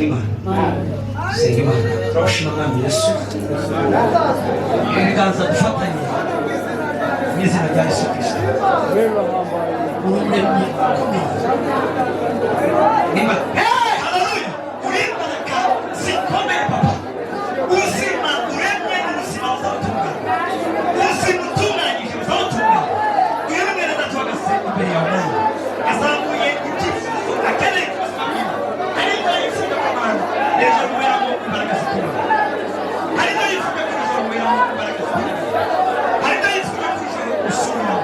Imana. Senga Imana. Turabashima Mwami Yesu. Ibiganza dufatanye mu izina rya Yesu Kristo. Urumuri ukomeye. Imana. Hey, haleluya. Uri imbaraga zikomeye papa. Ubuzima uremye n'ubuzima buzatungana. Ubuzima utunganyije buzatungana. Uyu ni mwene data w'agasenga imbere yawe. Azamuye ibyifuzo akeneye ku buzima bwiwe. Ariko yifuza ko Imana hejuru muberamo imbaraga zikomeye. Ariko yifuza ko hejuru muberamo imbaraga zikomeye. Ariko yifuza ko hejuru usubiramo.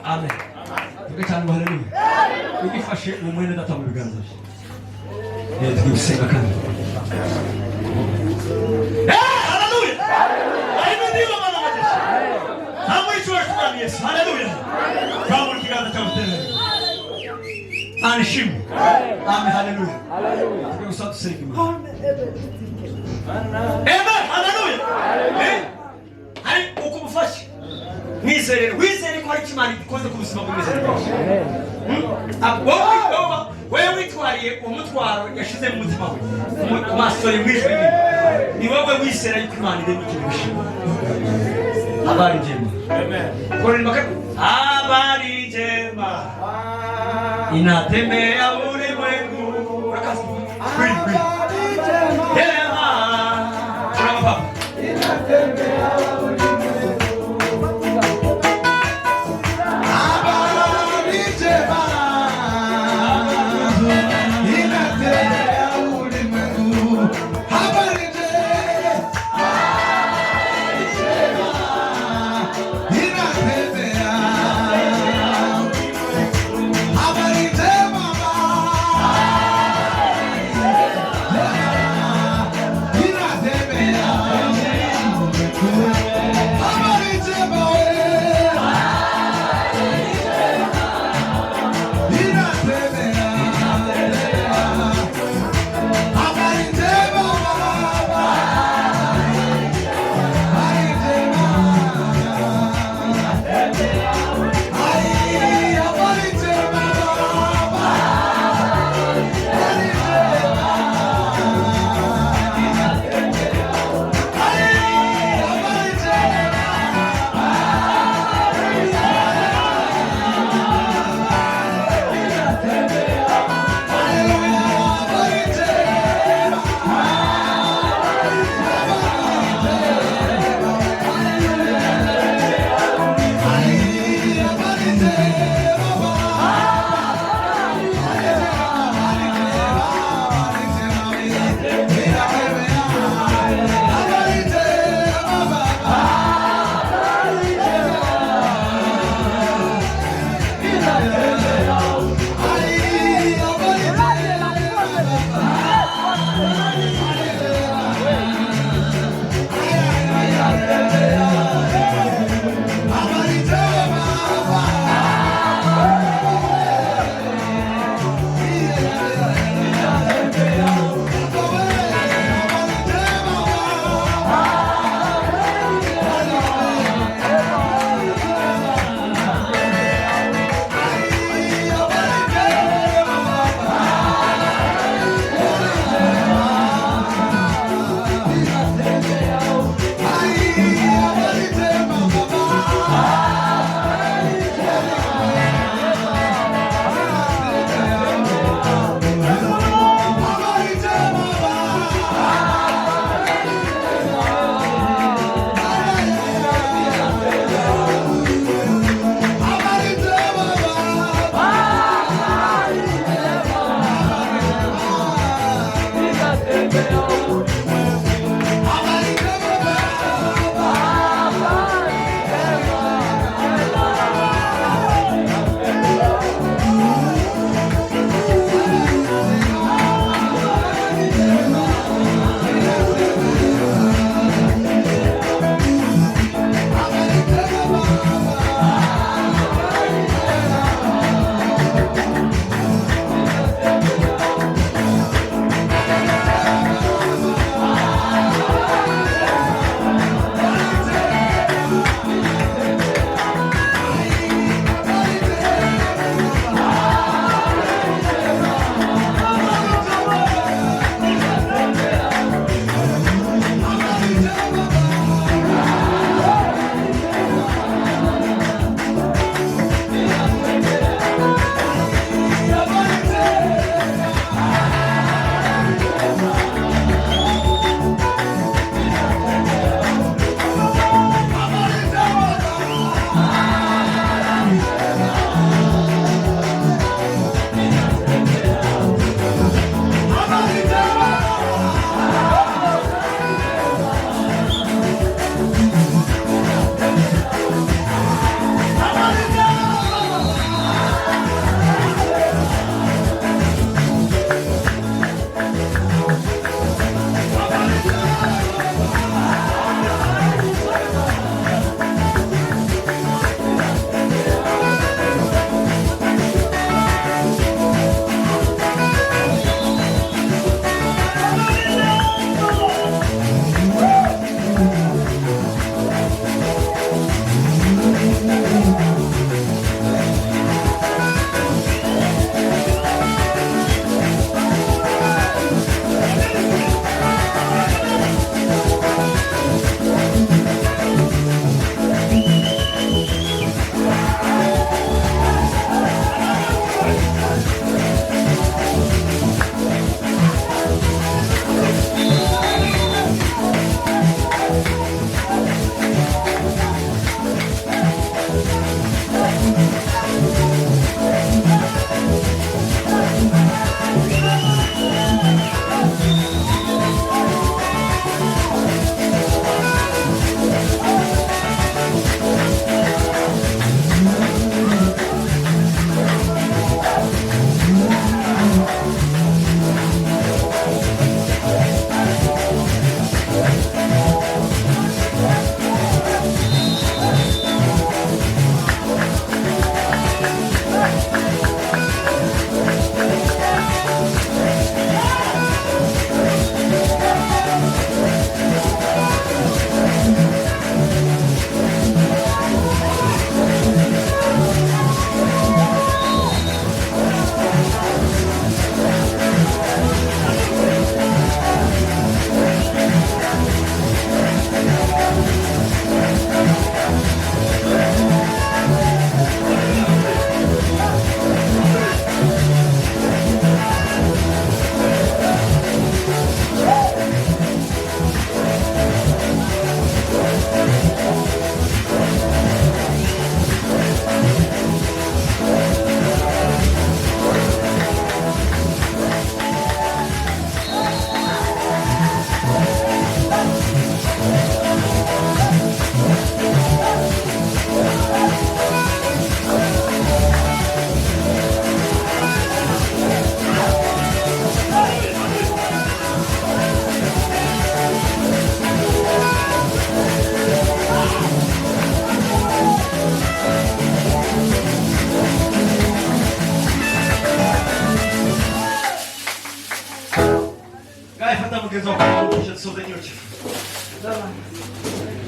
Amen. Tukitangu haleluya. Ukifashe umwene data mu biganza bye. Tukisenga kandi. Haleluya. Ayimediwa mana majeshi. Amwichwe kwa Yesu. Haleluya. Kama kiganza cha mtele. Anishimu. Amen. Haleluya. Haleluya. Tukisatu senga. Amen. Haleluya. Hari ukumufasha. Wizere ko hari kimani gikoze ku buzima bw'imizere. Wewe witwariye umutwaro yashize mu mutima we. Mu maso ye mwijwe ni wowe wizera yuko Imana iri mu kibisha. Habari njema. Amen. Kwa nini makati? Habari njema. Inatembea ulimwengu. Urakaza. Habari njema. Inatembea Habari njema.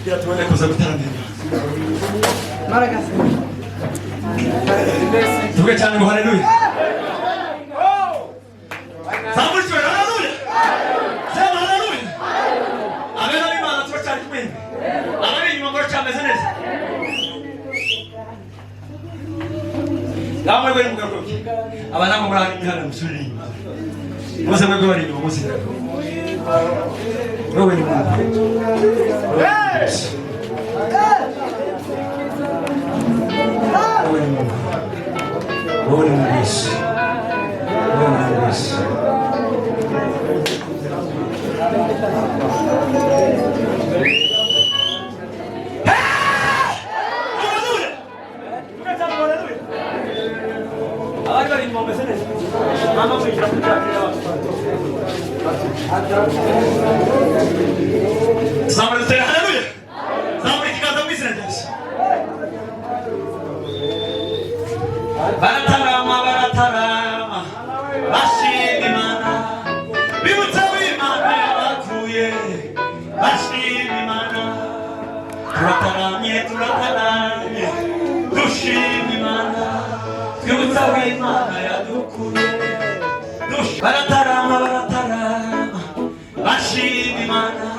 Ja tuone cosa buttarmi. Ma ragazzi. Tu che c'hanno alleluia. Samuel cioè alleluia. Siamo alleluia. Aveva di mano tu c'hai qui. Aveva di mano c'ha mesenes. Lama gue muka ko. Abana mo bra ni halam suli. Mo sa mo gori mo si. Rowe ni. Sampai terang dulu ya. Sampai kita tahu bisnis. Baratarama, baratarama, bashi di mana? Bimutawi mana aku ye? Bashi di mana? Turataramye, dushi di mana? Bimutawi mana ya duku ye? Dushi. Baratarama, baratarama, bashi di mana?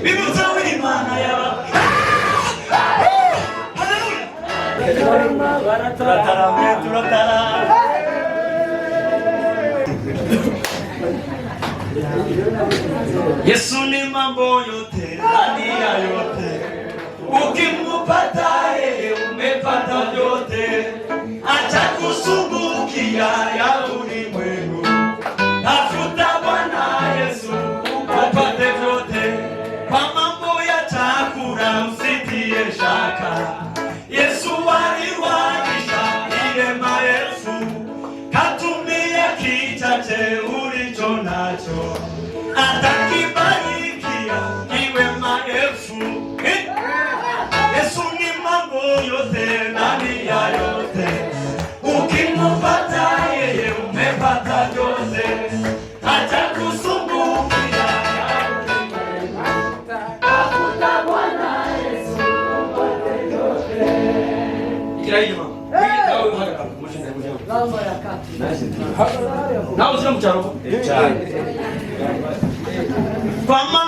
Bimutawi mana ya? Yesu ni mambo yote, ndani ya yote. Ukimpata yeye umepata yote. Acha kusumbukia ya ulimwengu. Tafuta Bwana Yesu upate vyote. Kwa mambo ya chakula usitie shaka. Yesu aliwanisha ile maelfu, katumia kichache ulicho nacho, atakibarikia iwe maelfu. Yesu ni mambo yote ndani ya Lamba ya kati. nawe uzira mu cyaro kwa mama